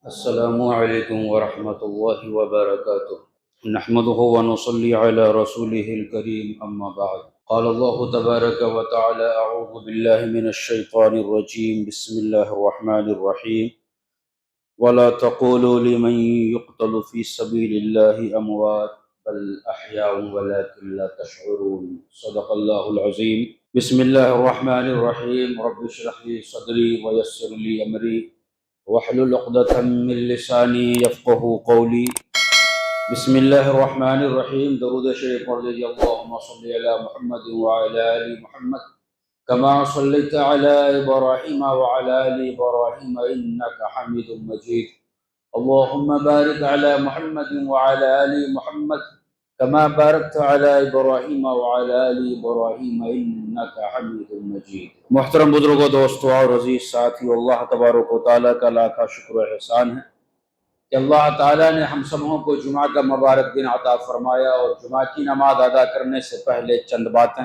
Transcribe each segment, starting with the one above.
السلام علیکم ورحمۃ اللہ وبرکاتہ نحمده ونصلي على رسوله الكريم اما بعد قال الله تبارك وتعالى اعوذ بالله من الشيطان الرجيم بسم الله الرحمن الرحيم ولا تقولوا لمن يقتل في سبيل الله اموات بل احياء ولكن لا تشعرون صدق الله العظيم بسم الله الرحمن الرحيم رب اشرح لي صدري ويسر لي امري واحلل عقدة من لسانی یفقہوا قولی بسم اللہ الرحمن الرحیم درود شریف پڑھ لیجیے اللہم صلی علی محمد وعلی آل محمد کما صلیت علی ابراہیم وعلی آل ابراہیم انک حمید مجید اللہم بارک علی محمد وعلی آل محمد کما بارکت علی ابراہیم وعلی آل ابراہیم انک حمید مجید۔ محترم بزرگوں، دوستو اور عزیز ساتھیو، اللہ تبارک و تعالیٰ کا لاکھوں شکر و احسان ہے کہ اللہ تعالیٰ نے ہم سبوں کو جمعہ کا مبارک دن عطا فرمایا، اور جمعہ کی نماز ادا کرنے سے پہلے چند باتیں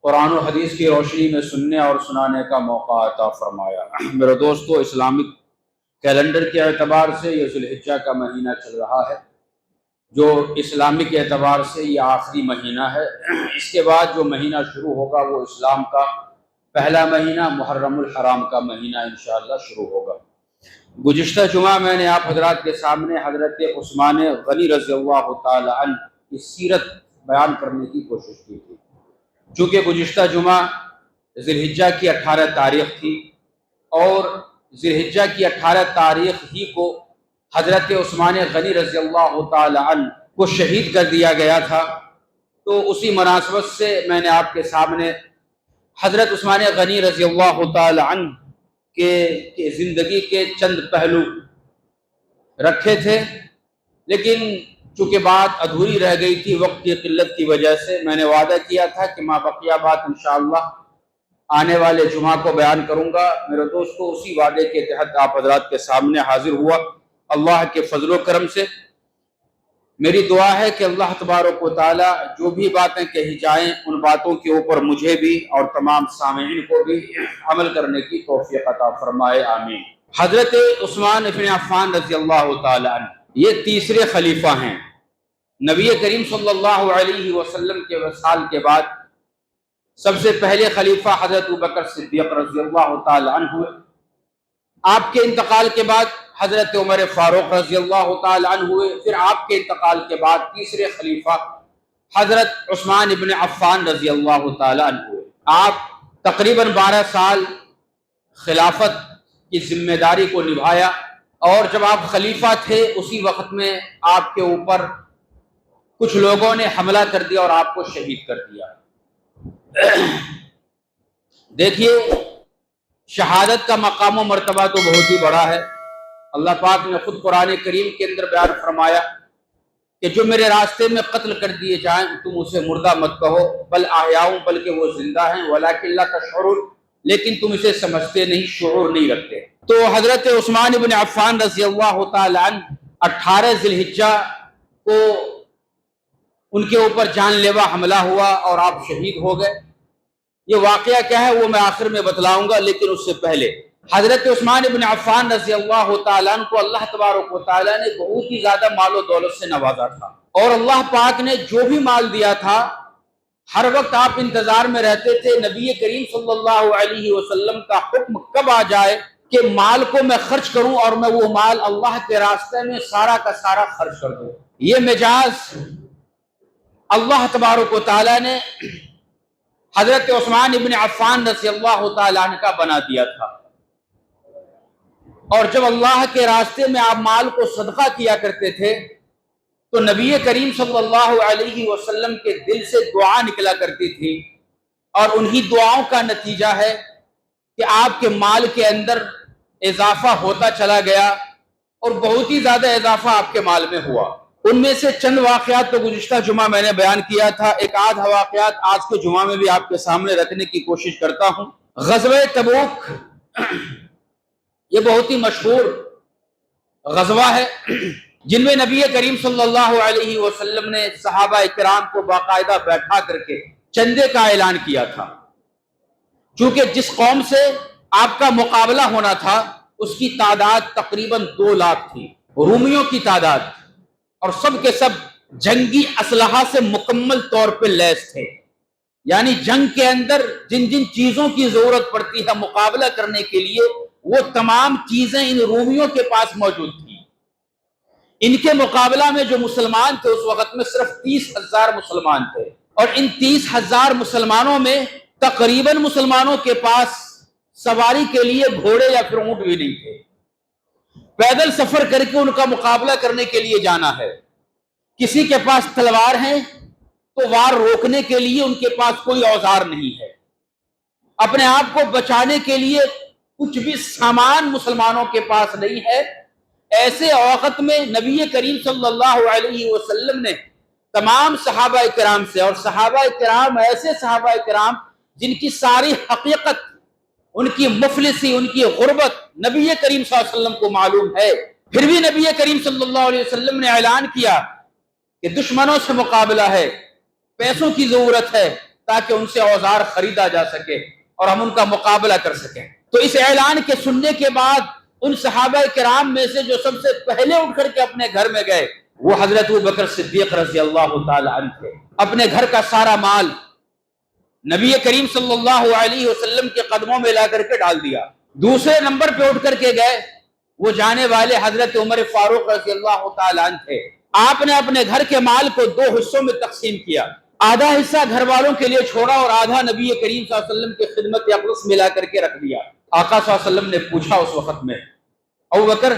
قرآن و حدیث کی روشنی میں سننے اور سنانے کا موقع عطا فرمایا۔ میرے دوستو، اسلامک کیلنڈر کے اعتبار سے یہ ذی الحجہ کا مہینہ چل رہا ہے، جو اسلامک اعتبار سے یہ آخری مہینہ ہے۔ اس کے بعد جو مہینہ شروع ہوگا وہ اسلام کا پہلا مہینہ محرم الحرام کا مہینہ انشاءاللہ شروع ہوگا۔ گزشتہ جمعہ میں نے آپ حضرات کے سامنے حضرت عثمان غنی رضی اللہ تعالی عنہ کی سیرت بیان کرنے کی کوشش کی تھی۔ چونکہ گزشتہ جمعہ ذی الحجہ کی 18 تاریخ تھی، اور ذی الحجہ کی 18 تاریخ ہی کو حضرت عثمان غنی رضی اللہ تعالی عنہ کو شہید کر دیا گیا تھا، تو اسی مناسبت سے میں نے آپ کے سامنے حضرت عثمان غنی رضی اللہ تعالی عنہ کے زندگی کے چند پہلو رکھے تھے، لیکن چونکہ بات ادھوری رہ گئی تھی وقت کی قلت کی وجہ سے، میں نے وعدہ کیا تھا کہ ما بقیہ بات انشاءاللہ آنے والے جمعہ کو بیان کروں گا۔ میرے دوستو، اسی وعدے کے تحت آپ حضرات کے سامنے حاضر ہوا۔ اللہ کے فضل و کرم سے میری دعا ہے کہ اللہ تبارک و تعالی جو بھی باتیں کہی جائیں ان باتوں کے اوپر مجھے بھی اور تمام سامعین کو بھی عمل کرنے کی توفیق عطا فرمائے، آمین۔ حضرت عثمان بن عفان رضی اللہ تعالی عنہ یہ تیسرے خلیفہ ہیں۔ نبی کریم صلی اللہ علیہ وسلم کے وصال کے بعد سب سے پہلے خلیفہ حضرت ابوبکر صدیق رضی اللہ تعالی عنہ ہوئے۔ آپ کے انتقال کے بعد حضرت عمر فاروق رضی اللہ تعالی عنہ ہوئے۔ پھر آپ کے انتقال کے بعد تیسرے خلیفہ حضرت عثمان بن عفان رضی اللہ تعالی عنہ ہوئے۔ آپ تقریباً 12 سال خلافت کی ذمہ داری کو نبھایا، اور جب آپ خلیفہ تھے اسی وقت میں آپ کے اوپر کچھ لوگوں نے حملہ کر دیا اور آپ کو شہید کر دیا۔ دیکھیے، شہادت کا مقام و مرتبہ تو بہت ہی بڑا ہے۔ اللہ پاک نے خود قرآن کریم کے اندر بیان فرمایا کہ جو میرے راستے میں قتل کر دیے جائیں تم اسے مردہ مت کہو، بل احیاء، بلکہ وہ زندہ ہیں، ولکن لا تشعرون، لیکن تم اسے سمجھتے نہیں، شعور نہیں رکھتے۔ تو حضرت عثمان بن عفان رضی اللہ تعالی عنہ 18 ذی الحجہ کو ان کے اوپر جان لیوا حملہ ہوا اور آپ شہید ہو گئے۔ یہ واقعہ کیا ہے وہ میں آخر میں بتلاؤں گا، لیکن اس سے پہلے حضرت عثمان بن عفان رضی اللہ تعالیٰ عنہ کو اللہ تبارک و تعالیٰ نے بہت ہی زیادہ مال و دولت سے نوازا تھا، اور اللہ پاک نے جو بھی مال دیا تھا ہر وقت آپ انتظار میں رہتے تھے نبی کریم صلی اللہ علیہ وسلم کا حکم کب آ جائے کہ مال کو میں خرچ کروں اور میں وہ مال اللہ کے راستے میں سارا کا سارا خرچ کر دوں۔ یہ مجاز اللہ تبارک و تعالیٰ نے حضرت عثمان بن عفان رضی اللہ تعالیٰ عنہ کا بنا دیا تھا، اور جب اللہ کے راستے میں آپ مال کو صدقہ کیا کرتے تھے تو نبی کریم صلی اللہ علیہ وسلم کے دل سے دعا نکلا کرتی تھی، اور انہی دعاؤں کا نتیجہ ہے کہ آپ کے مال کے اندر اضافہ ہوتا چلا گیا، اور بہت ہی زیادہ اضافہ آپ کے مال میں ہوا۔ ان میں سے چند واقعات تو گزشتہ جمعہ میں نے بیان کیا تھا، ایک آدھ واقعات آج کے جمعہ میں بھی آپ کے سامنے رکھنے کی کوشش کرتا ہوں۔ غزوہ تبوک یہ بہت ہی مشہور غزوہ ہے، جن میں نبی کریم صلی اللہ علیہ وسلم نے صحابہ کرام کو باقاعدہ بیٹھا کر کے چندے کا اعلان کیا تھا، چونکہ جس قوم سے آپ کا مقابلہ ہونا تھا اس کی تعداد تقریباً 2 لاکھ تھی، رومیوں کی تعداد، اور سب کے سب جنگی اسلحہ سے مکمل طور پہ لیس تھے، یعنی جنگ کے اندر جن جن چیزوں کی ضرورت پڑتی ہے مقابلہ کرنے کے لیے وہ تمام چیزیں ان رومیوں کے پاس موجود تھیں۔ ان کے مقابلہ میں جو مسلمان تھے اس وقت میں صرف 30,000 مسلمان تھے، اور ان 30,000 مسلمانوں میں تقریباً مسلمانوں کے پاس سواری کے لیے گھوڑے یا پھر اونٹ بھی نہیں تھے۔ پیدل سفر کر کے ان کا مقابلہ کرنے کے لیے جانا ہے۔ کسی کے پاس تلوار ہے تو وار روکنے کے لیے ان کے پاس کوئی اوزار نہیں ہے، اپنے آپ کو بچانے کے لیے کچھ بھی سامان مسلمانوں کے پاس نہیں ہے۔ ایسے وقت میں نبی کریم صلی اللہ علیہ وسلم نے تمام صحابہ کرام سے، اور صحابہ کرام ایسے صحابہ کرام جن کی ساری حقیقت، ان کی مفلسی، ان کی غربت نبی کریم صلی اللہ علیہ وسلم کو معلوم ہے، پھر بھی نبی کریم صلی اللہ علیہ وسلم نے اعلان کیا کہ دشمنوں سے مقابلہ ہے، پیسوں کی ضرورت ہے تاکہ ان سے اوزار خریدا جا سکے اور ہم ان کا مقابلہ کر سکیں۔ تو اس اعلان کے سننے کے بعد ان صحابہ کرام میں سے جو سب سے پہلے اٹھ کر کے اپنے گھر میں گئے وہ حضرت ابوبکر صدیق رضی اللہ تعالی عنہ تھے۔ اپنے گھر کا سارا مال نبی کریم صلی اللہ علیہ وسلم کے قدموں میں لا کر کے ڈال دیا۔ دوسرے نمبر پہ اٹھ کر کے گئے وہ جانے والے حضرت عمر فاروق رضی اللہ تعالی عنہ تھے۔ آپ نے اپنے گھر کے مال کو 2 حصوں میں تقسیم کیا، آدھا حصہ گھر والوں کے لیے چھوڑا اور آدھا نبی کریم صلی اللہ علیہ وسلم کی خدمت اقدس میں لا کر کے رکھ دیا۔ آقا صلی اللہ علیہ وسلم نے پوچھا اس وقت میں، ابوبکر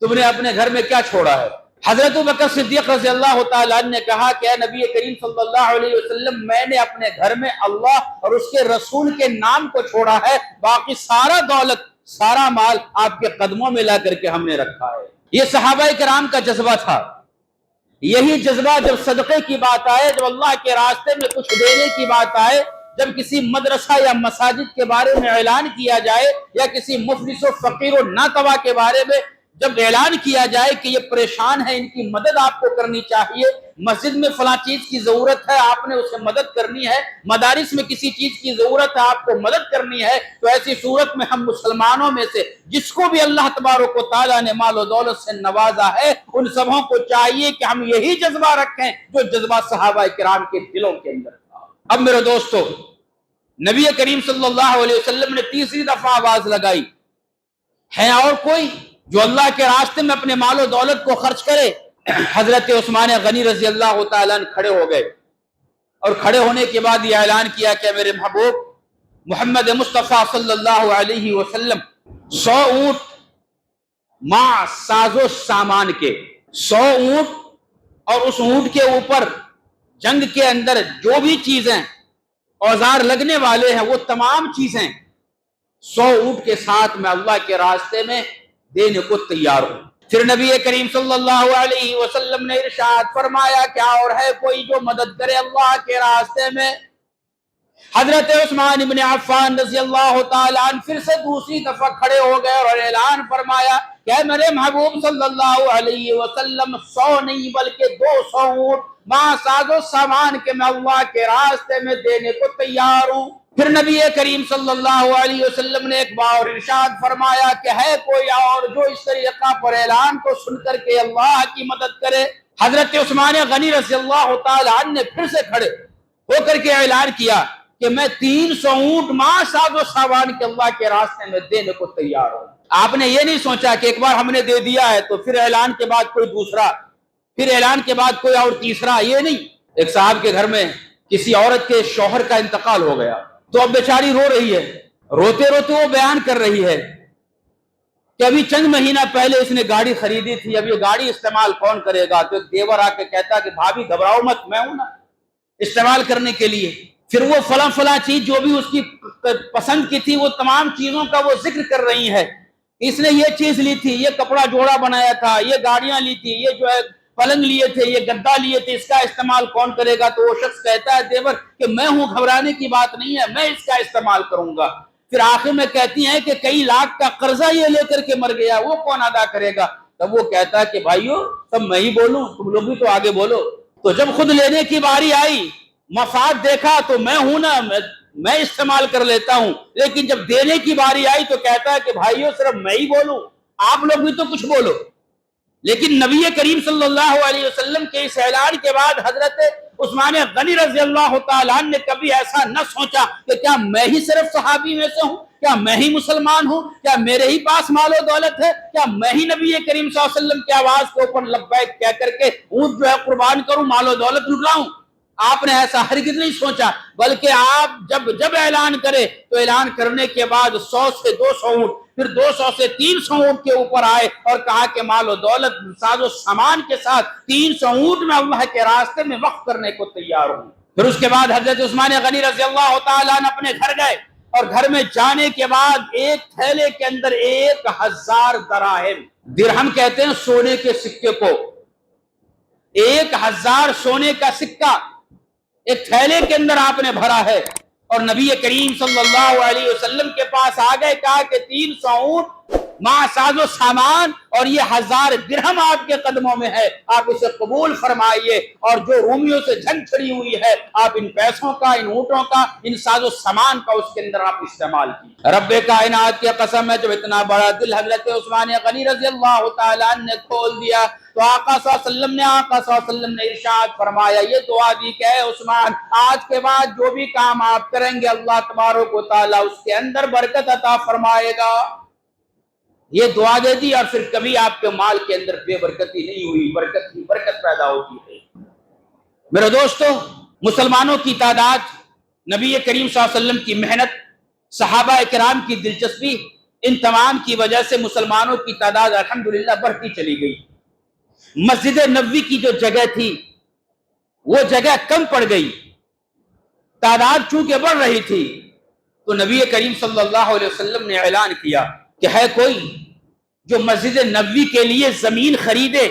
تم نے اپنے گھر میں کیا چھوڑا ہے؟ حضرت ابوبکر صدیق رضی اللہ تعالیٰ عنہ نے کہا کہ اے نبی کریم صلی اللہ علیہ وسلم، میں نے اپنے گھر میں اللہ اور اس کے رسول کے نام کو چھوڑا ہے، باقی سارا دولت، سارا مال آپ کے قدموں میں لا کر کے ہم نے رکھا ہے۔ یہ صحابہ کرام کا جذبہ تھا۔ یہی جذبہ جب صدقے کی بات آئے، جب اللہ کے راستے میں کچھ دینے کی بات آئے، جب کسی مدرسہ یا مساجد کے بارے میں اعلان کیا جائے یا کسی مفلس و فقیر و ناتوا کے بارے میں جب اعلان کیا جائے کہ یہ پریشان ہے، ان کی مدد آپ کو کرنی چاہیے، مسجد میں فلاں چیز کی ضرورت ہے آپ نے اسے مدد کرنی ہے، مدارس میں کسی چیز کی ضرورت ہے آپ کو مدد کرنی ہے، تو ایسی صورت میں ہم مسلمانوں میں سے جس کو بھی اللہ تبارک و تعالیٰ نے مال و دولت سے نوازا ہے ان سبوں کو چاہیے کہ ہم یہی جذبہ رکھیں جو جذبہ صحابہ کرام کے دلوں کے اندر تھا۔ اب میرے دوستو، نبی کریم صلی اللہ علیہ وسلم نے تیسری دفعہ آواز لگائی، ہے اور کوئی جو اللہ کے راستے میں اپنے مال و دولت کو خرچ کرے؟ حضرت عثمان غنی رضی اللہ تعالیٰ عنہ کھڑے ہو گئے، اور کھڑے ہونے کے بعد یہ اعلان کیا کہ میرے محبوب محمد مصطفیٰ صلی اللہ علیہ وسلم 100 اونٹ مع ساز و سامان کے، 100 اونٹ، اور اس اونٹ کے اوپر جنگ کے اندر جو بھی چیزیں اوزار لگنے والے ہیں وہ تمام چیزیں 100 اونٹ کے ساتھ میں اللہ کے راستے میں دینے کو تیار ہوں۔ پھر نبی کریم صلی اللہ علیہ وسلم نے ارشاد فرمایا کیا اور ہے کوئی جو مدد کرے اللہ کے راستے میں؟ حضرت عثمان ابن عفان رضی اللہ تعالیٰ عنہ پھر سے دوسری دفعہ کھڑے ہو گئے اور اعلان فرمایا کہ میرے محبوب صلی اللہ علیہ وسلم 100 نہیں بلکہ 200 اونٹ مع ساز و سامان کے میں اللہ کے راستے میں دینے کو تیار ہوں۔ پھر نبی کریم صلی اللہ علیہ وسلم نے ایک بار ارشاد فرمایا کہ ہے کوئی اور جو اس طریقہ پر اعلان کو سن کر کے اللہ کی مدد کرے؟ حضرت عثمان غنی رضی اللہ تعالیٰ عنہ نے پھر سے کھڑے ہو کر کے اعلان کیا کہ میں 300 اونٹ مع ساز و سامان کے اللہ کے راستے میں دینے کو تیار ہوں۔ آپ نے یہ نہیں سوچا کہ ایک بار ہم نے دے دیا ہے تو پھر اعلان کے بعد کوئی دوسرا، پھر اعلان کے بعد کوئی اور تیسرا، یہ نہیں۔ ایک صاحب کے گھر میں کسی عورت کے شوہر کا انتقال ہو گیا تو اب بیچاری رو رہی ہے، روتے روتے وہ بیان کر رہی ہے کہ ابھی چند مہینہ پہلے اس نے گاڑی خریدی تھی، اب یہ گاڑی استعمال کون کرے گا؟ تو ایک دیور آ کے کہتا کہ بھابھی گھبراؤ مت، میں ہوں نا استعمال کرنے کے لیے۔ پھر وہ فلاں چیز جو بھی اس کی پسند کی تھی وہ تمام چیزوں کا وہ ذکر کر رہی ہے، اس نے یہ چیز لی تھی، یہ کپڑا جوڑا بنایا تھا، یہ گاڑیاں لی تھی، یہ جو ہے پلنگ لیے تھے، یہ گدا لیے تھے، اس کا استعمال کون کرے گا؟ تو وہ شخص کہتا ہے دیور کہ میں ہوں، گھبرانے کی بات نہیں ہے، میں اس کا استعمال کروں گا۔ پھر آخر میں کہتی ہیں کہ کئی لاکھ کا قرضہ یہ لے کر کے مر گیا، وہ کون ادا کرے گا؟ تب وہ کہتا ہے کہ بھائیو سب میں ہی بولوں، تم لوگ بھی تو آگے بولو۔ تو جب خود لینے کی باری آئی، مفاد دیکھا تو میں ہوں نا، میں استعمال کر لیتا ہوں، لیکن جب دینے کی باری آئی تو کہتا ہے کہ بھائیوں صرف میں ہی بولوں، آپ لوگ بھی تو کچھ بولو۔ لیکن نبی کریم صلی اللہ علیہ وسلم کے اس اعلان کے بعد حضرت عثمان غنی رضی اللہ تعالیٰ عنہ نے کبھی ایسا نہ سوچا کہ کیا میں ہی صرف صحابی میں سے ہوں، کیا میں ہی مسلمان ہوں، کیا میرے ہی پاس مال و دولت ہے، کیا میں ہی نبی کریم صلی اللہ علیہ وسلم کی آواز کے اوپر لبیک کہہ کر کے اونٹ جو ہے قربان کروں، مال و دولت لٹاؤں۔ آپ نے ایسا ہرگز نہیں سوچا، بلکہ آپ جب اعلان کرے تو اعلان کرنے کے بعد 100 سے 200 اونٹ، پھر 200 سے 300 اونٹ کے اوپر آئے اور کہا کہ مال و دولت ساز و سامان کے ساتھ 300 اونٹ میں اللہ کے راستے میں وقف کرنے کو تیار ہوں۔ پھر اس کے بعد حضرت عثمان غنی رضی اللہ تعالیٰ عنہ اپنے گھر گئے، اور گھر میں جانے کے بعد ایک تھیلے کے اندر 1000 دراہم، درہم کہتے ہیں سونے کے سکے کو، 1000 سونے کا سکہ ایک تھیلے کے اندر آپ نے بھرا ہے، اور نبی کریم صلی اللہ علیہ وسلم کے پاس آ گئے، کہا کہ 300 اونٹ مع ساز و سامان اور یہ 1000 درہم آپ کے قدموں میں ہے، آپ اسے قبول فرمائیے، اور جو رومیوں سے جنگ چھڑی ہوئی ہے آپ ان پیسوں کا، ان اونٹوں کا، ان ساز و سامان کا اس کے اندر آپ استعمال کیجیے۔ رب کائنات کی قسم ہے، جب اتنا بڑا دل حضرت عثمان غنی رضی اللہ تعالیٰ عنہ نے کھول دیا تو آقا صلی اللہ علیہ وسلم نے ارشاد فرمایا، یہ دعا دی کہ اے عثمان، آج کے بعد جو بھی کام آپ کریں گے اللہ تبارک و تعالیٰ اس کے اندر برکت عطا فرمائے گا۔ یہ دعا دے دی، اور پھر کبھی آپ کے مال کے اندر بے برکتی نہیں ہوئی، برکت ہی برکت پیدا ہوتی ہے۔ میرے دوستو، مسلمانوں کی تعداد، نبی کریم صلی اللہ علیہ وسلم کی محنت، صحابہ کرام کی دلچسپی، ان تمام کی وجہ سے مسلمانوں کی تعداد الحمدللہ بڑھتی چلی گئی۔ مسجد نبوی کی جو جگہ تھی وہ جگہ کم پڑ گئی، تعداد چونکہ بڑھ رہی تھی، تو نبی کریم صلی اللہ علیہ وسلم نے اعلان کیا کہ ہے کوئی جو مسجد نبوی کے لیے زمین خریدے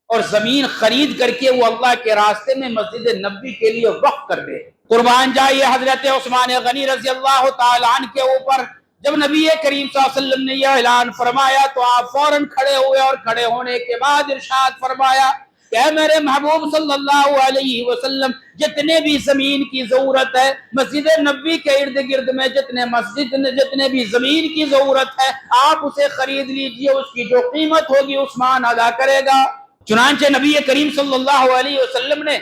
اور زمین خرید کر کے وہ اللہ کے راستے میں مسجد نبوی کے لیے وقف کر دے۔ قربان جائیے حضرت عثمان غنی رضی اللہ تعالیٰ عنہ کے اوپر جب نبی کریم صلی اللہ علیہ وسلم نے یہ اعلان فرمایا تو آپ فوراً کھڑے ہوئے، اور کھڑے ہونے کے بعد ارشاد فرمایا کہ اے میرے محبوب صلی اللہ علیہ وسلم، جتنے بھی زمین کی ضرورت ہے، مسجد نبوی کے ارد گرد میں جتنے بھی زمین کی ضرورت ہے، آپ اسے خرید لیجئے، اس کی جو قیمت ہوگی عثمان ادا کرے گا۔ چنانچہ نبی کریم صلی اللہ علیہ وسلم نے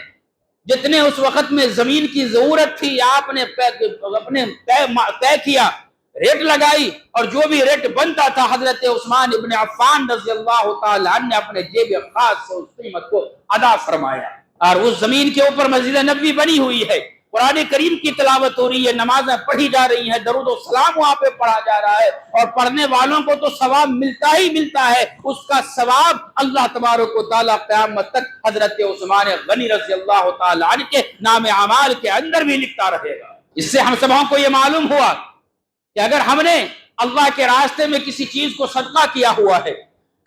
جتنے اس وقت میں زمین کی ضرورت تھی آپ نے اپنے طے کیا، ریٹ لگائی، اور جو بھی ریٹ بنتا تھا حضرت عثمان ابن عفان رضی اللہ تعالیٰ عنہ نے اپنے جیب خاص سے اس قیمت کو ادا فرمایا، اور اس زمین کے اوپر مسجد نبوی بنی ہوئی ہے، قرآن کریم کی تلاوت ہو رہی ہے، نمازیں پڑھی جا رہی ہیں، درود و سلام وہاں پہ پڑھا جا رہا ہے، اور پڑھنے والوں کو تو ثواب ملتا ہی ملتا ہے، اس کا ثواب اللہ تبارک و تعالیٰ قیامت تک حضرت عثمان غنی رضی اللہ تعالیٰ عنہ کے نام اعمال کے اندر بھی لکھتا رہے گا۔ اس سے ہم سبوں کو یہ معلوم ہوا کہ اگر ہم نے اللہ کے راستے میں کسی چیز کو صدقہ کیا ہوا ہے،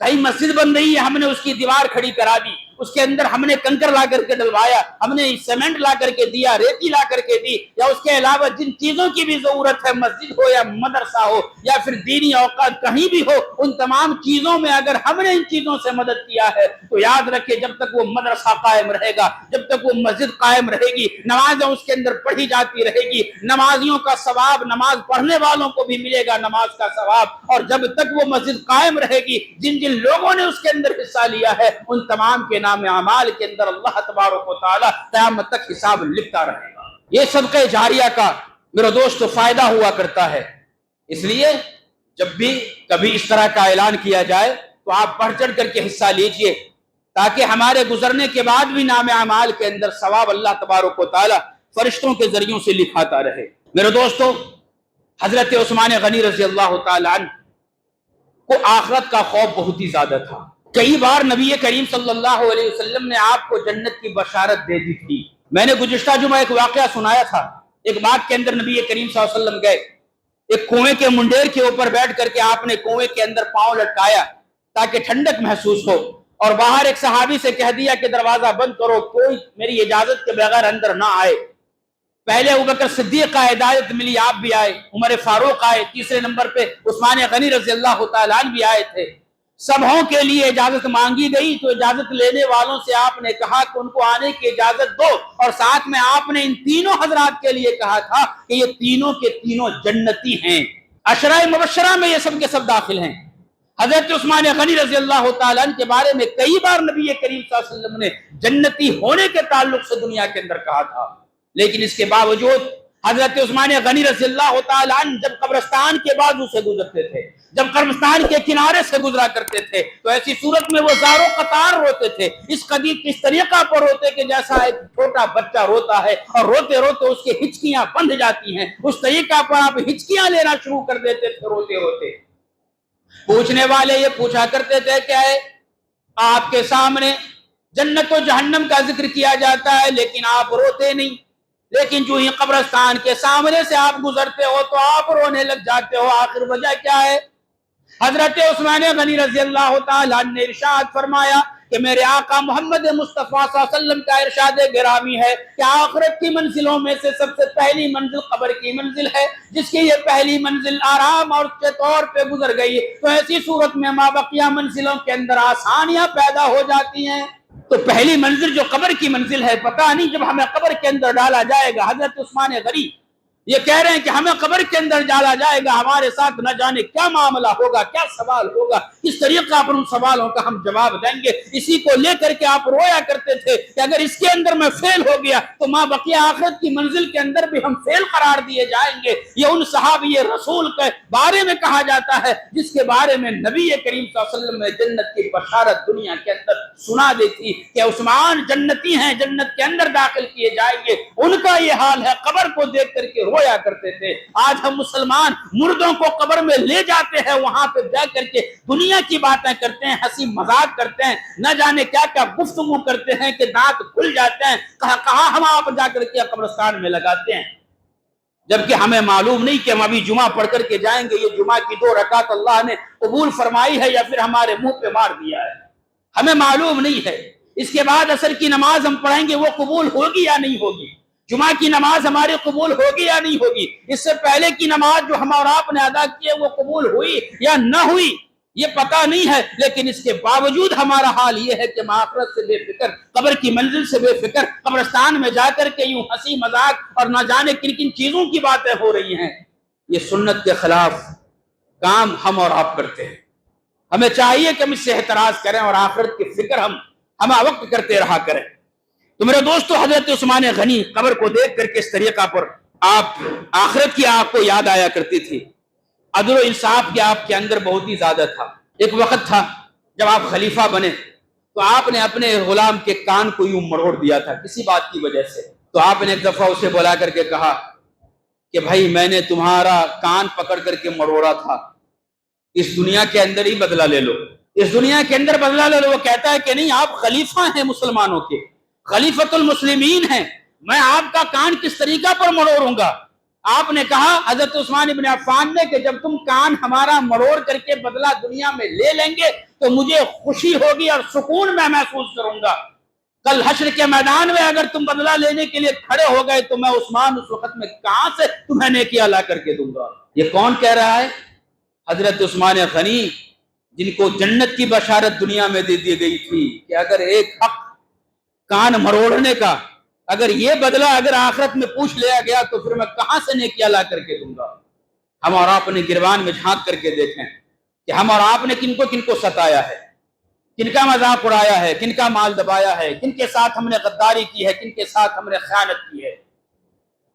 کہیں مسجد بن رہی ہے، ہم نے اس کی دیوار کھڑی کرا دی، اس کے اندر ہم نے کنکر لا کر کے ڈلوایا، ہم نے سیمنٹ لا کر کے دیا، ریتی لا کر کے دی، یا اس کے علاوہ جن چیزوں کی بھی ضرورت ہے، مسجد ہو یا مدرسہ ہو یا پھر دینی اوقات کہیں بھی ہو، ان تمام چیزوں میں اگر ہم نے ان چیزوں سے مدد کیا ہے تو یاد رکھے جب تک وہ مدرسہ قائم رہے گا، جب تک وہ مسجد قائم رہے گی، نمازیں اس کے اندر پڑھی جاتی رہے گی، نمازیوں کا ثواب نماز پڑھنے والوں کو بھی ملے گا نماز کا ثواب، اور جب تک وہ مسجد قائم رہے گی، جن جن لوگوں نے اس کے اندر حصہ لیا ہے ان تمام کے نام اعمال کے اندر اللہ تبارک و تعالی قیامت تک حساب لکھتا رہے گا۔ یہ صدقہ جاریہ کا میرے دوستو فائدہ ہوا کرتا ہے، اس لیے جب بھی کبھی اس طرح کا اعلان کیا جائے تو آپ بڑھ چڑھ کر کے حصہ لیجئے، تاکہ ہمارے گزرنے کے بعد بھی نام اعمال کے اندر ثواب اللہ تبارک و تعالی فرشتوں کے ذریعوں سے لکھاتا رہے۔ میرے دوستو، حضرت عثمان غنی رضی اللہ تعالی عنہ کو آخرت کا خوف بہت ہی زیادہ تھا۔ کئی بار نبی کریم صلی اللہ علیہ وسلم نے آپ کو جنت کی بشارت دے دی تھی۔ میں نے گزشتہ جمعہ ایک واقعہ سنایا تھا، ایک باغ کے اندر نبی کریم صلی اللہ علیہ وسلم گئے، ایک کنویں کے منڈیر کے اوپر بیٹھ کر کے آپ نے کنویں کے اندر پاؤں لٹکایا تاکہ ٹھنڈک محسوس ہو، اور باہر ایک صحابی سے کہہ دیا کہ دروازہ بند کرو، کوئی میری اجازت کے بغیر اندر نہ آئے۔ پہلے ابوبکر صدیق کا ہدایت ملی، آپ بھی آئے، عمر فاروق آئے، تیسرے نمبر پہ عثمان غنی رضی اللہ تعالیٰ عنہ بھی آئے تھے۔ سبھوں کے لیے اجازت مانگی گئی تو اجازت لینے والوں سے آپ نے کہا کہ ان کو آنے کی اجازت دو، اور ساتھ میں آپ نے ان تینوں حضرات کے لیے کہا تھا کہ یہ تینوں کے تینوں جنتی ہیں۔ عشرہ مبشرہ میں یہ سب کے سب داخل ہیں۔ حضرت عثمان غنی رضی اللہ تعالیٰ عنہ کے بارے میں کئی بار نبی کریم صلی اللہ علیہ وسلم نے جنتی ہونے کے تعلق سے دنیا کے اندر کہا تھا، لیکن اس کے باوجود حضرت عثمان غنی رضی اللہ تعالیٰ عنہ جب قبرستان کے بازو سے گزرتے تھے، جب قبرستان کے کنارے سے گزرا کرتے تھے، تو ایسی صورت میں وہ زاروں قطار روتے تھے، اس طریقہ پر روتے کہ جیسا ایک چھوٹا بچہ روتا ہے اور روتے روتے اس کی ہچکیاں بندھ جاتی ہیں، اس طریقہ پر آپ ہچکیاں لینا شروع کر دیتے تھے روتے روتے۔ پوچھنے والے یہ پوچھا کرتے تھے کہ آپ کے سامنے جنت و جہنم کا ذکر کیا جاتا ہے لیکن آپ روتے نہیں، لیکن جو ہی قبرستان کے سامنے سے آپ گزرتے ہو تو آپ رونے لگ جاتے ہو، آخر وجہ کیا ہے؟ حضرت عثمان غنی رضی اللہ تعالیٰ عنہ نے ارشاد فرمایا کہ میرے آقا محمد مصطفیٰ صلی اللہ علیہ وسلم کا ارشاد گرامی ہے کہ آخرت کی منزلوں میں سے سب سے پہلی منزل قبر کی منزل ہے، جس کی یہ پہلی منزل آرام اور کے طور پہ گزر گئی تو ایسی صورت میں مابقیہ منزلوں کے اندر آسانیاں پیدا ہو جاتی ہیں۔ تو پہلی منزل جو قبر کی منزل ہے، پتہ نہیں جب ہمیں قبر کے اندر ڈالا جائے گا، حضرت عثمان غنی یہ کہہ رہے ہیں کہ ہمیں قبر کے اندر ڈالا جائے گا، ہمارے ساتھ نہ جانے کیا معاملہ ہوگا، کیا سوال ہوگا، کس طریقہ پر ان سوالوں کا ہم جواب دیں گے۔ اسی کو لے کر کے آپ رویا کرتے تھے کہ اگر اس کے اندر میں فیل ہو گیا تو ماں بقیہ آخرت کی منزل کے اندر بھی ہم فیل قرار دیے جائیں گے۔ یہ ان صحابی رسول کے بارے میں کہا جاتا ہے جس کے بارے میں نبی کریم صلی اللہ علیہ وسلم نے جنت کی بشارت دنیا کے اندر سنا دی تھی کہ عثمان جنتی ہیں، جنت کے اندر داخل کیے جائیں گے۔ ان کا یہ حال ہے، قبر کو دیکھ کر کے رویا کرتے تھے۔ آج ہم مسلمان مردوں کو قبر میں لے جاتے ہیں، وہاں پہ جا کر کے دنیا کی باتیں کرتے ہیں، ہنسی مذاق کرتے ہیں، نہ جانے کیا کیا گفتگو کرتے ہیں کہ دانت کھل جاتے ہیں، کہاں ہم آپ جا کر کے قبرستان میں لگاتے ہیں، جبکہ ہمیں معلوم نہیں کہ ہم ابھی جمعہ پڑھ کر کے جائیں گے، یہ جمعہ کی 2 رکعت اللہ نے قبول فرمائی ہے یا پھر ہمارے منہ پہ مار دیا ہے، ہمیں معلوم نہیں ہے۔ اس کے بعد عصر کی نماز ہم پڑھیں گے، وہ قبول ہوگی یا نہیں ہوگی، جمعہ کی نماز ہماری قبول ہوگی یا نہیں ہوگی، اس سے پہلے کی نماز جو ہم اور آپ نے ادا کی ہے وہ قبول ہوئی یا نہ ہوئی یہ پتہ نہیں ہے، لیکن اس کے باوجود ہمارا حال یہ ہے کہ ہم آخرت سے بے فکر، قبر کی منزل سے بے فکر، قبرستان میں جا کر کے یوں ہنسی مذاق اور نہ جانے کن کن چیزوں کی باتیں ہو رہی ہیں۔ یہ سنت کے خلاف کام ہم اور آپ کرتے ہیں۔ ہمیں چاہیے کہ ہم اس سے احتراز کریں اور آخرت کی فکر ہم وقت کرتے رہا کریں۔ تو میرے دوستو، حضرت عثمان غنی قبر کو دیکھ کر کے اس طریقہ پر آپ آخرت کی آپ کو یاد آیا کرتی تھی، عدل و انصاف کی آپ کے اندر بہت ہی زیادہ تھا۔ ایک وقت تھا جب آپ خلیفہ بنے تو آپ نے اپنے غلام کے کان کو یوں مروڑ دیا تھا کسی بات کی وجہ سے، تو آپ نے ایک دفعہ اسے بلا کر کے کہا کہ بھائی میں نے تمہارا کان پکڑ کر کے مروڑا تھا، اس دنیا کے اندر ہی بدلہ لے لو، اس دنیا کے اندر بدلہ لے لو۔ وہ کہتا ہے کہ نہیں، آپ خلیفہ ہیں مسلمانوں کے، خلیفۃ المسلمین ہیں، میں آپ کا کان کس طریقہ پر مروڑوں گا؟ آپ نے کہا حضرت عثمان ابن عفان نے کہ جب تم کان ہمارا مروڑ کر کے بدلہ دنیا میں لے لیں گے تو مجھے خوشی ہوگی اور سکون میں محسوس کروں گا۔ کل حشر کے میدان میں اگر تم بدلہ لینے کے لیے کھڑے ہو گئے تو میں عثمان اس وقت میں کہاں سے تمہیں نیکیاں لا کر کے دوں گا۔ یہ کون کہہ رہا ہے؟ حضرت عثمان غنی، جن کو جنت کی بشارت دنیا میں دے دی گئی تھی کہ اگر ایک حق کان مروڑنے کا اگر یہ بدلہ اگر آخرت میں پوچھ لیا گیا تو پھر میں کہاں سے نیکیاں لا کر کے دوں گا۔ ہم اور آپ نے گریبان میں جھانک کر کے دیکھیں کہ ہم اور آپ نے کن کو ستایا ہے، کن کا مذاق اڑایا ہے، کن کا مال دبایا ہے، کن کے ساتھ ہم نے غداری کی ہے، کن کے ساتھ ہم نے خیانت کی ہے۔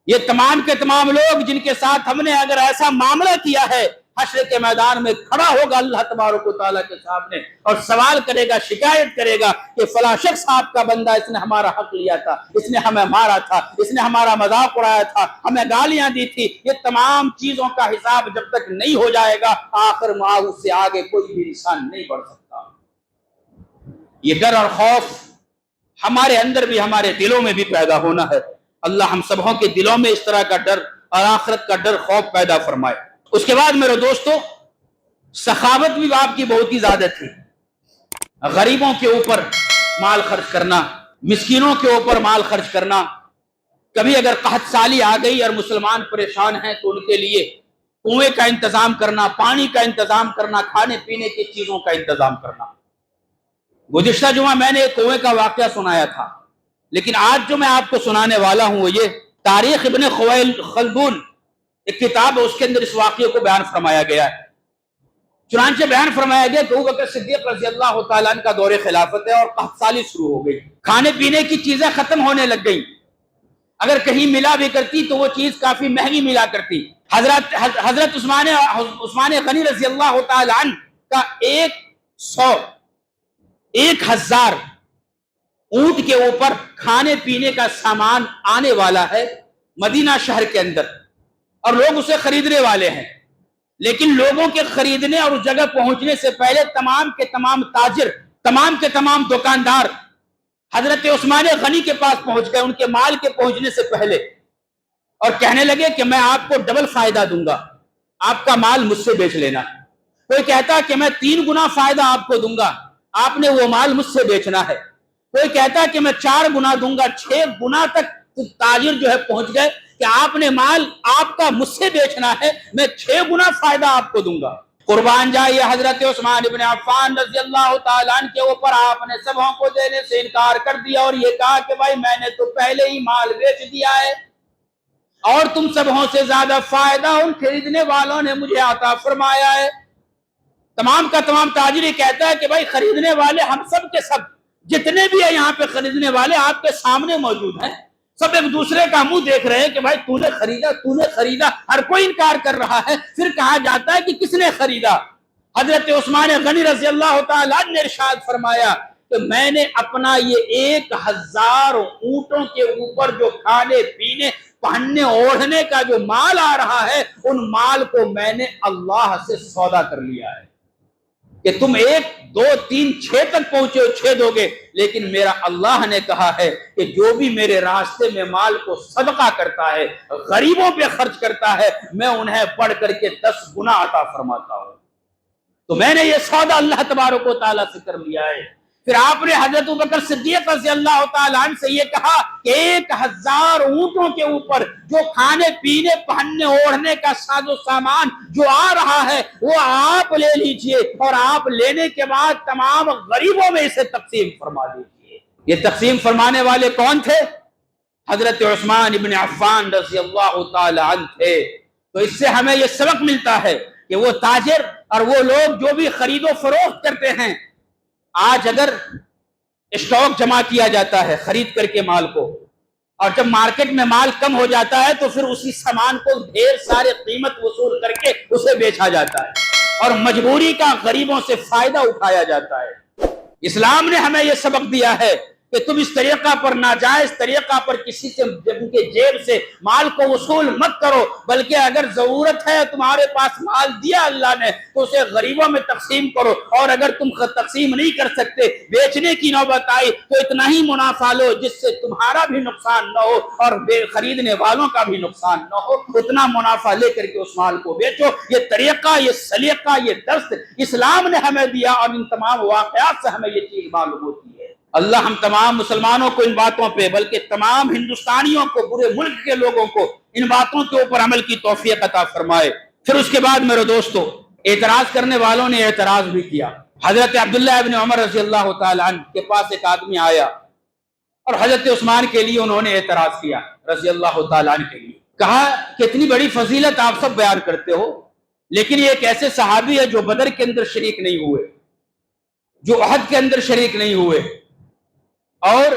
یہ تمام کے تمام لوگ جن کے ساتھ ہم نے اگر ایسا معاملہ کیا ہے، حشر کے میدان میں کھڑا ہوگا اللہ تبارک و تعالیٰ کے سامنے اور سوال کرے گا، شکایت کرے گا کہ فلاں شخص آپ کا بندہ، اس نے ہمارا حق لیا تھا، اس نے ہمیں مارا تھا، اس نے ہمارا مذاق اڑایا تھا، ہمیں گالیاں دی تھی۔ یہ تمام چیزوں کا حساب جب تک نہیں ہو جائے گا آخر معاذ سے آگے کوئی بھی انسان نہیں بڑھ سکتا۔ یہ ڈر اور خوف ہمارے اندر بھی، ہمارے دلوں میں بھی پیدا ہونا ہے۔ اللہ ہم سبوں کے دلوں میں اس طرح کا ڈر اور آخرت کا ڈر، خوف پیدا فرمائے۔ اس کے بعد میرے دوستو، سخاوت بھی آپ کی بہت ہی زیادہ تھی۔ غریبوں کے اوپر مال خرچ کرنا، مسکینوں کے اوپر مال خرچ کرنا، کبھی اگر قحط سالی آ گئی اور مسلمان پریشان ہیں تو ان کے لیے کنویں کا انتظام کرنا، پانی کا انتظام کرنا، کھانے پینے کی چیزوں کا انتظام کرنا۔ گزشتہ جمعہ میں نے ایک کنویں کا واقعہ سنایا تھا، لیکن آج جو میں آپ کو سنانے والا ہوں وہ یہ تاریخ ابن خلدون ایک کتاب ہے، اس کے اندر اس واقعے کو بیان فرمایا گیا ہے۔ چنانچہ بیان فرمایا گیا کہ ابو بکر صدیق رضی اللہ تعالیٰ عنہ کا دور خلافت ہے اور قحط سالی شروع ہو گئی، کھانے پینے کی چیزیں ختم ہونے لگ گئی، اگر کہیں ملا بھی کرتی تو وہ چیز کافی مہنگی ملا کرتی۔ حضرت عثمان غنی رضی اللہ تعالیٰ عنہ کا 1000 اونٹ کے اوپر کھانے پینے کا سامان آنے والا ہے مدینہ شہر کے اندر، اور لوگ اسے خریدنے والے ہیں، لیکن لوگوں کے خریدنے اور اس جگہ پہنچنے سے پہلے تمام کے تمام تاجر، تمام کے تمام دکاندار حضرت عثمان غنی کے پاس پہنچ گئے ان کے مال کے پہنچنے سے پہلے، اور کہنے لگے کہ میں آپ کو ڈبل فائدہ دوں گا، آپ کا مال مجھ سے بیچ لینا۔ کوئی کہتا کہ میں 3 گنا فائدہ آپ کو دوں گا، آپ نے وہ مال مجھ سے بیچنا ہے۔ کوئی کہتا کہ میں 4 گنا دوں گا، 6 گنا تک تاجر جو ہے پہنچ گئے کہ آپ نے مال آپ کا مجھ سے بیچنا ہے، میں 6 گنا فائدہ آپ کو دوں گا۔ قربان جائیے حضرت عثمان ابن عفان رضی اللہ تعالیٰ عنہ کے اوپر آپ نے سبوں کو دینے سے انکار کر دیا اور یہ کہا کہ بھائی میں نے تو پہلے ہی مال بیچ دیا ہے اور تم سبوں سے زیادہ فائدہ ان خریدنے والوں نے مجھے عطا فرمایا ہے۔ تمام کا تمام تاجر یہ کہتا ہے کہ بھائی خریدنے والے ہم سب کے سب جتنے بھی ہیں یہاں پہ خریدنے والے آپ کے سامنے موجود ہیں، سب ایک دوسرے کا منہ دیکھ رہے ہیں کہ بھائی تو نے خریدا، ہر کوئی انکار کر رہا ہے۔ پھر کہا جاتا ہے کہ کس نے خریدا؟ حضرت عثمان غنی رضی اللہ تعالیٰ عنہ نے ارشاد فرمایا کہ میں نے اپنا یہ 1000 اونٹوں کے اوپر جو کھانے پینے پہننے اوڑھنے کا جو مال آ رہا ہے ان مال کو میں نے اللہ سے سودا کر لیا ہے کہ تم 1 2 3 6 تک پہنچے ہو 6 دو گے، لیکن میرا اللہ نے کہا ہے کہ جو بھی میرے راستے میں مال کو صدقہ کرتا ہے، غریبوں پہ خرچ کرتا ہے، میں انہیں پڑھ کر کے 10 گنا عطا فرماتا ہوں۔ تو میں نے یہ سودا اللہ تبارک و تعالیٰ سے کر لیا ہے۔ پھر آپ نے حضرت ابوبکر صدیق رضی اللہ تعالیٰ عنہ سے یہ کہا کہ 1000 اونٹوں کے اوپر جو کھانے پینے پہننے اوڑھنے کا ساز و سامان جو آ رہا ہے وہ آپ لے لیجئے اور آپ لینے کے بعد تمام غریبوں میں اسے تقسیم فرما دیجئے۔ یہ تقسیم فرمانے والے کون تھے؟ حضرت عثمان ابن عفان رضی اللہ تعالیٰ عنہ تھے۔ تو اس سے ہمیں یہ سبق ملتا ہے کہ وہ تاجر اور وہ لوگ جو بھی خرید و فروخت کرتے ہیں، آج اگر اسٹاک جمع کیا جاتا ہے خرید کر کے مال کو، اور جب مارکیٹ میں مال کم ہو جاتا ہے تو پھر اسی سامان کو ڈھیر سارے قیمت وصول کر کے اسے بیچا جاتا ہے اور مجبوری کا غریبوں سے فائدہ اٹھایا جاتا ہے۔ اسلام نے ہمیں یہ سبق دیا ہے کہ تم اس طریقہ پر ناجائز طریقہ پر کسی سے کے جیب سے مال کو وصول مت کرو، بلکہ اگر ضرورت ہے تمہارے پاس مال دیا اللہ نے تو اسے غریبوں میں تقسیم کرو، اور اگر تم تقسیم نہیں کر سکتے، بیچنے کی نوبت آئی تو اتنا ہی منافع لو جس سے تمہارا بھی نقصان نہ ہو اور خریدنے والوں کا بھی نقصان نہ ہو، اتنا منافع لے کر کے اس مال کو بیچو۔ یہ طریقہ، یہ سلیقہ، یہ درس اسلام نے ہمیں دیا اور ان تمام واقعات سے ہمیں یہ چیز معلوم ہوتی ہے۔ اللہ ہم تمام مسلمانوں کو ان باتوں پہ، بلکہ تمام ہندوستانیوں کو، پورے ملک کے لوگوں کو ان باتوں کے اوپر عمل کی توفیق عطا فرمائے۔ پھر اس کے بعد میرے دوستو، اعتراض کرنے والوں نے اعتراض بھی کیا۔ حضرت عبداللہ ابن عمر رضی اللہ تعالیٰ عنہ کے پاس ایک آدمی آیا اور حضرت عثمان کے لیے انہوں نے اعتراض کیا، رضی اللہ تعالیٰ عنہ کے لیے کہا کہ اتنی بڑی فضیلت آپ سب بیان کرتے ہو، لیکن یہ ایک ایسے صحابی ہے جو بدر کے اندر شریک نہیں ہوئے، جو احد کے اندر شریک نہیں ہوئے، اور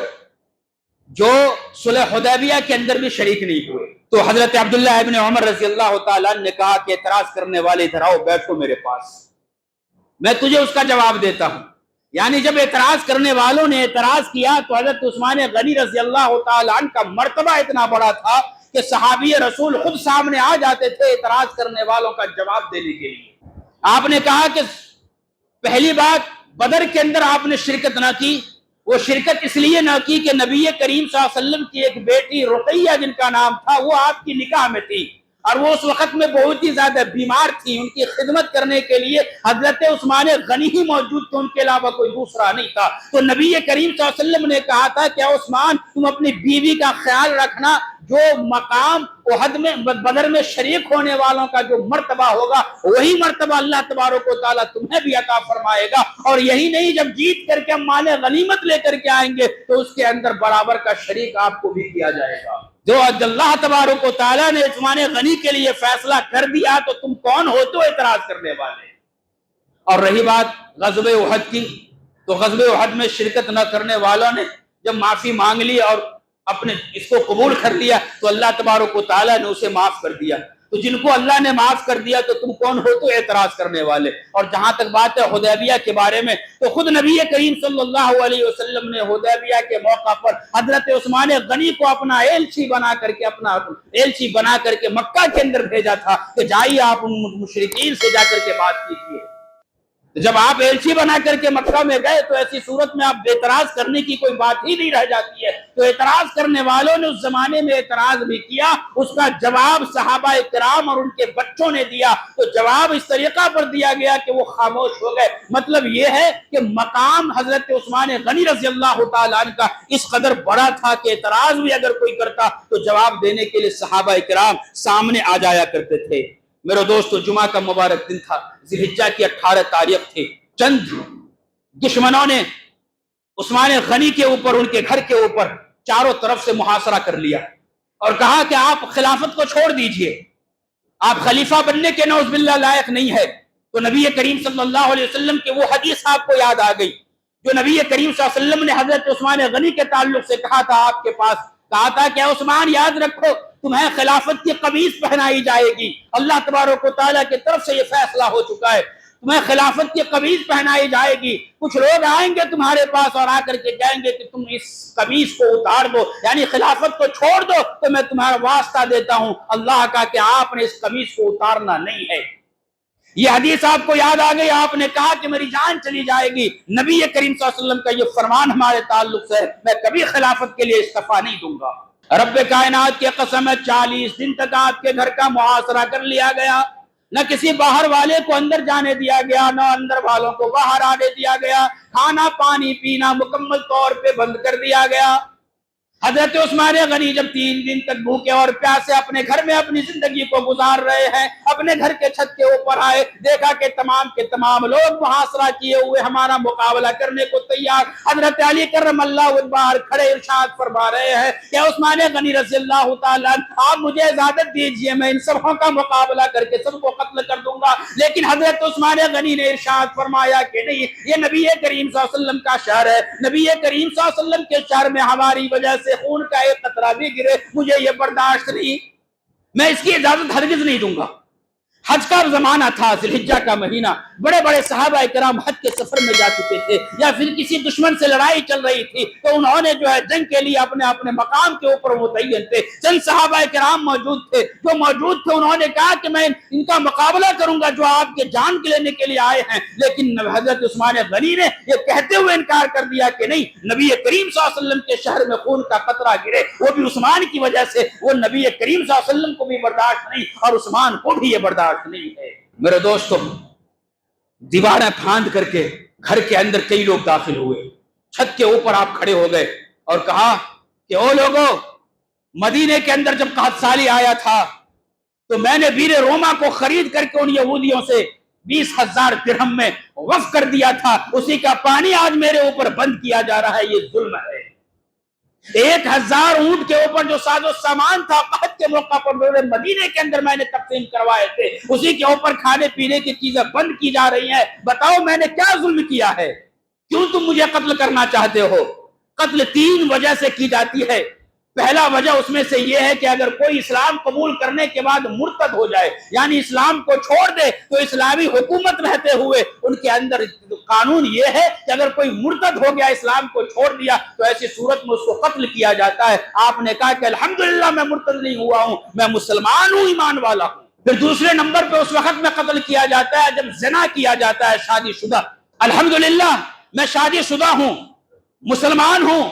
جو صلح حدیبیہ کے اندر بھی شریک نہیں ہوئے۔ تو حضرت عبداللہ ابن عمر رضی اللہ تعالیٰ عنہ نے کہا کہ اعتراض کرنے والے ادھر آؤ، بیٹھو میرے پاس، میں تجھے اس کا جواب دیتا ہوں۔ یعنی جب اعتراض کرنے والوں نے اعتراض کیا تو حضرت عثمان غنی رضی اللہ تعالیٰ عنہ کا مرتبہ اتنا بڑا تھا کہ صحابی رسول خود سامنے آ جاتے تھے اعتراض کرنے والوں کا جواب دینے کے لیے۔ آپ نے کہا کہ پہلی بات، بدر کے اندر آپ نے شرکت نہ کی، وہ شرکت اس لیے نہ کی کہ نبی کریم صلی اللہ علیہ وسلم کی ایک بیٹی رقیہ جن کا نام تھا وہ آپ کی نکاح میں تھی، اور وہ اس وقت میں بہت ہی زیادہ بیمار تھی، ان کی خدمت کرنے کے لیے حضرت عثمان غنی ہی موجود تھے، ان کے علاوہ کوئی دوسرا نہیں تھا۔ تو نبی کریم صلی اللہ علیہ وسلم نے کہا تھا کہ عثمان تم اپنی بیوی کا خیال رکھنا، جو مقام احد میں بدر میں شریک ہونے والوں کا جو مرتبہ ہوگا وہی مرتبہ اللہ تبارک و تعالیٰ تمہیں بھی عطا فرمائے گا. اور یہی نہیں، جب جیت کر کے ہم مال غنیمت لے کر کے آئیں گے تو اس کے اندر برابر کا شریک آپ کو بھی کیا جائے گا. جو اللہ تبارک و تعالیٰ نے عثمان غنی کے لیے فیصلہ کر دیا تو تم کون ہو تو اعتراض کرنے والے. اور رہی بات غزوہ احد کی، تو غزوہ احد میں شرکت نہ کرنے والوں نے جب معافی مانگ لی اور اپنے اس کو قبول کر لیا تو اللہ تبارک و تعالیٰ نے اسے معاف کر دیا. تو جن کو اللہ نے معاف کر دیا تو تم کون ہو تو اعتراض کرنے والے. اور جہاں تک بات ہے حدیبیہ کے بارے میں، تو خود نبی کریم صلی اللہ علیہ وسلم نے حدیبیہ کے موقع پر حضرت عثمان غنی کو اپنا ایلچی بنا کر کے مکہ کے اندر بھیجا تھا کہ جائیے آپ ان مشرکین سے جا کر کے بات کیجیے. جب آپ ایلچی بنا کر کے مکہ میں گئے تو ایسی صورت میں آپ اعتراض کرنے کی کوئی بات ہی نہیں رہ جاتی ہے. تو اعتراض کرنے والوں نے اس زمانے میں اعتراض بھی کیا، اس کا جواب صحابہ کرام اور ان کے بچوں نے دیا. تو جواب اس طریقہ پر دیا گیا کہ وہ خاموش ہو گئے. مطلب یہ ہے کہ مقام حضرت عثمان غنی رضی اللہ تعالیٰ عنہ کا اس قدر بڑا تھا کہ اعتراض بھی اگر کوئی کرتا تو جواب دینے کے لیے صحابہ کرام سامنے آ جایا کرتے تھے. میرے دوستو، جمعہ کا مبارک دن تھا، ذی الحجہ کی 18 تاریخ تھی. چند دشمنوں نے عثمان غنی کے اوپر، ان کے گھر کے اوپر چاروں طرف سے محاصرہ کر لیا اور کہا کہ آپ خلافت کو چھوڑ دیجئے، آپ خلیفہ بننے کے نعوذ باللہ لائق نہیں ہے. تو نبی کریم صلی اللہ علیہ وسلم کی وہ حدیث آپ کو یاد آ گئی جو نبی کریم صلی اللہ علیہ وسلم نے حضرت عثمان غنی کے تعلق سے کہا تھا. آپ کے پاس کہا تھا کہ عثمان یاد رکھو تمہیں خلافت کی قمیص پہنائی جائے گی. اللہ تبارک و تعالیٰ کی طرف سے یہ فیصلہ ہو چکا ہے، تمہیں خلافت کی قمیص پہنائی جائے گی. کچھ لوگ آئیں گے تمہارے پاس اور آ کر کے کہیں گے کہ تم اس قمیص کو اتار دو، یعنی خلافت کو چھوڑ دو، تو میں تمہارا واسطہ دیتا ہوں اللہ کا کہ آپ نے اس قمیص کو اتارنا نہیں ہے. یہ حدیث آپ کو یاد آ گئی. آپ نے کہا کہ میری جان چلی جائے گی. نبی کریم صلی اللہ علیہ وسلم کا یہ فرمان ہمارے تعلق سے ہے، میں کبھی خلافت کے لیے استعفیٰ نہیں دوں گا. رب کائنات کی قسم ہے 40 دن تک آپ کے گھر کا محاصرہ کر لیا گیا. نہ کسی باہر والے کو اندر جانے دیا گیا، نہ اندر والوں کو باہر آنے دیا گیا. کھانا پانی پینا مکمل طور پہ بند کر دیا گیا. حضرت عثمان غنی جب 3 دن تک بھوکے اور پیاسے اپنے گھر میں اپنی زندگی کو گزار رہے ہیں، اپنے گھر کے چھت کے اوپر آئے، دیکھا کہ تمام کے تمام لوگ محاصرہ کیے ہوئے ہمارا مقابلہ کرنے کو تیار. حضرت علی کرم اللہ وجہہ باہر کھڑے ارشاد فرما رہے ہیں کہ عثمان غنی رضی اللہ تعالیٰ آپ مجھے اجازت دیجئے، میں ان سبوں کا مقابلہ کر کے سب کو قتل کر دوں گا. لیکن حضرت عثمان غنی نے ارشاد فرمایا کہ نہیں، یہ نبی کریم صلی اللہ علیہ وسلم کا شہر ہے، نبی کریم صلی اللہ علیہ وسلم کے شہر میں ہماری وجہ سے خون کا ایک قطرہ بھی گرے مجھے یہ برداشت نہیں، میں اس کی اجازت ہرگز نہیں دوں گا. حج کا زمانہ تھا، ذی الحجہ کا مہینہ، بڑے بڑے صحابہ کرام حج کے سفر میں جا چکے تھے یا پھر کسی دشمن سے لڑائی چل رہی تھی تو انہوں نے جو ہے جنگ کے لیے اپنے اپنے مقام کے اوپر متعین تھے. چند صحابہ کرام موجود تھے، جو موجود تھے انہوں نے کہا کہ میں ان کا مقابلہ کروں گا جو آپ کے جان کے لینے کے لیے آئے ہیں. لیکن حضرت عثمان غنی نے یہ کہتے ہوئے انکار کر دیا کہ نہیں، نبی کریم صلی اللہ علیہ وسلم کے شہر میں خون کا قطرہ گرے وہ بھی عثمان کی وجہ سے، وہ نبی کریم صلی اللہ علیہ وسلم کو بھی برداشت نہیں اور عثمان کو بھی یہ برداشت نہیں ہے. میرے دوستو، دیواریں پھاند کر کے گھر کے اندر کئی لوگ داخل ہوئے. چھت کے اوپر آپ کھڑے ہو گئے اور کہا کہ او لوگوں، مدینے کے اندر جب قحط سالی آیا تھا تو میں نے بیر روما کو خرید کر کے ان یہودیوں سے 20,000 درہم میں وقف کر دیا تھا، اسی کا پانی آج میرے اوپر بند کیا جا رہا ہے، یہ ظلم ہے. 1,000 اونٹ کے اوپر جو ساز و سامان تھا قحط کے موقع پر میرے مدینے کے اندر میں نے تقسیم کروائے تھے، اسی کے اوپر کھانے پینے کی چیزیں بند کی جا رہی ہیں. بتاؤ میں نے کیا ظلم کیا ہے؟ کیوں تم مجھے قتل کرنا چاہتے ہو؟ قتل 3 وجہ سے کی جاتی ہے. پہلا وجہ اس میں سے یہ ہے کہ اگر کوئی اسلام قبول کرنے کے بعد مرتد ہو جائے، یعنی اسلام کو چھوڑ دے، تو اسلامی حکومت رہتے ہوئے ان کے اندر قانون یہ ہے کہ اگر کوئی مرتد ہو گیا، اسلام کو چھوڑ دیا، تو ایسی صورت میں اس کو قتل کیا جاتا ہے. آپ نے کہا کہ الحمدللہ میں مرتد نہیں ہوا ہوں، میں مسلمان ہوں، ایمان والا ہوں. پھر دوسرے نمبر پہ اس وقت میں قتل کیا جاتا ہے جب زنا کیا جاتا ہے، شادی شدہ. الحمدللہ میں شادی شدہ ہوں، مسلمان ہوں.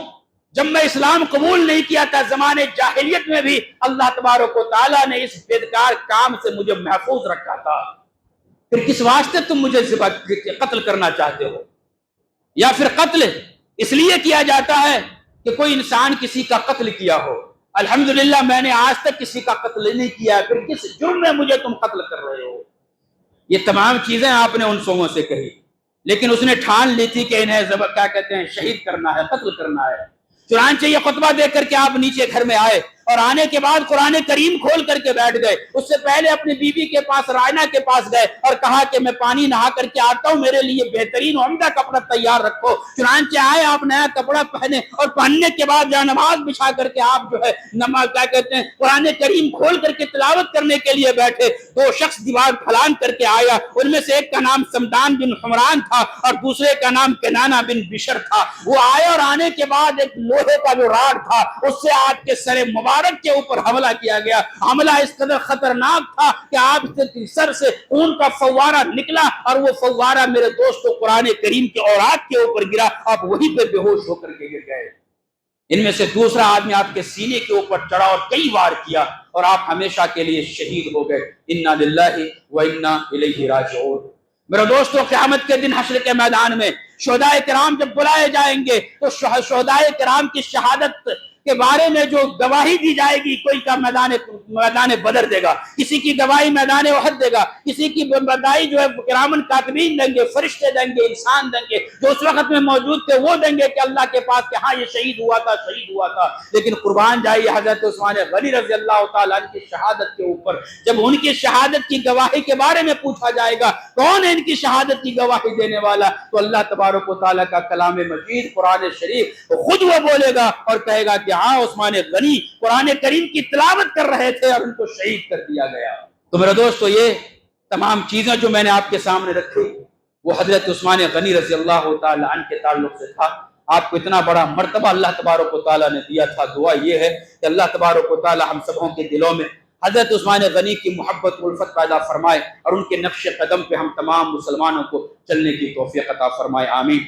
جب میں اسلام قبول نہیں کیا تھا زمانے جاہلیت میں بھی اللہ تبارک و تعالیٰ نے اس بدکار کام سے مجھے محفوظ رکھا تھا. پھر کس واسطے تم مجھے قتل کرنا چاہتے ہو؟ یا پھر قتل اس لیے کیا جاتا ہے کہ کوئی انسان کسی کا قتل کیا ہو، الحمدللہ میں نے آج تک کسی کا قتل نہیں کیا، پھر کس جرم میں مجھے تم قتل کر رہے ہو؟ یہ تمام چیزیں آپ نے ان سووں سے کہی، لیکن اس نے ٹھان لی تھی کہ انہیں کیا کہتے ہیں شہید کرنا ہے، قتل کرنا ہے۔ چنانچہ یہ خطبہ دے کر کے آپ نیچے گھر میں آئے اور آنے کے بعد قرآن کریم کھول کر کے بیٹھ گئے۔ اس سے پہلے اپنی بیوی کے پاس رائنا کے پاس گئے اور کہا کہ میں پانی نہا کر کے آتا ہوں، میرے لیے بہترین عمدہ کپڑا تیار رکھو۔ چنانچہ آئے، آپ نیا کپڑا پہنے اور پہننے کے بعد جہاں نماز بچھا کر کے آپ جو ہے نماز کیا کہتے ہیں قرآن کریم کھول کر کے تلاوت کرنے کے لیے بیٹھے۔ دو شخص دیوار پھلان کر کے آیا، ان میں سے ایک کا نام سمدان بن حمران تھا اور دوسرے کا نام کنانہ بن بشر تھا۔ وہ آئے اور آنے کے بعد ایک لوہے کا جو راڈ تھا اس سے آپ کے سر مبارک کے اوپر حملہ کیا گیا۔ حملہ اس قدر خطرناک تھا کہ آپ کے سر سے خون کا فوارہ نکلا اور وہ فوارہ میرے دوستو قرآن کریم کے اورات کے اوپر گرا، آپ وہیں پہ بے ہوش ہو کر کے گر گئے۔ ان میں سے دوسرا آدمی آپ کے سینے کے اوپر چڑھا اور کئی وار کیا اور آپ ہمیشہ کے لیے شہید ہو گئے۔ انا للہ و انا الیہ راجعون۔ میرے دوستو، قیامت کے دن حشر کے میدان میں شہداء کرام جب بلائے جائیں گے تو شہداء کرام کی شہادت کے بارے میں جو گواہی دی جائے گی، کوئی کا میدان بدر دے گا، کسی کی گواہی میدان احد دے گا، کسی کی گواہی جو ہے کرامن کاتبین دیں گے، فرشتے دیں گے، انسان دیں گے، جو اس وقت میں موجود تھے وہ دیں گے کہ اللہ کے پاس کہ ہاں یہ شہید ہوا تھا، شہید ہوا تھا۔ لیکن قربان جائیے حضرت عثمان غنی رضی اللہ تعالیٰ عنہ کی شہادت کے اوپر، جب ان کی شہادت کی گواہی کے بارے میں پوچھا جائے گا کون ہے ان کی شہادت کی گواہی دینے والا، تو اللہ تبارک و تعالیٰ کا کلام مجید قرآن شریف خود وہ بولے گا اور کہے گا کہ ہاں عثمان غنی قرآن کریم کی تلاوت کر رہے تھے اور ان کو شہید کر دیا گیا۔ تو میرے دوستو، یہ تمام چیزیں جو میں نے آپ کے سامنے رکھی وہ حضرت عثمان غنی رضی اللہ تعالیٰ عنہ کے تعلق سے تھا۔ آپ کو اتنا بڑا مرتبہ اللہ تبارک و تعالیٰ نے دیا تھا۔ دعا یہ ہے کہ اللہ تبارک و تعالیٰ ہم سبوں کے دلوں میں حضرت عثمان غنی کی محبت و الفت پیدا فرمائے اور ان کے نقش قدم پہ ہم تمام مسلمانوں کو چلنے کی توفیق عطا فرمائے، آمین۔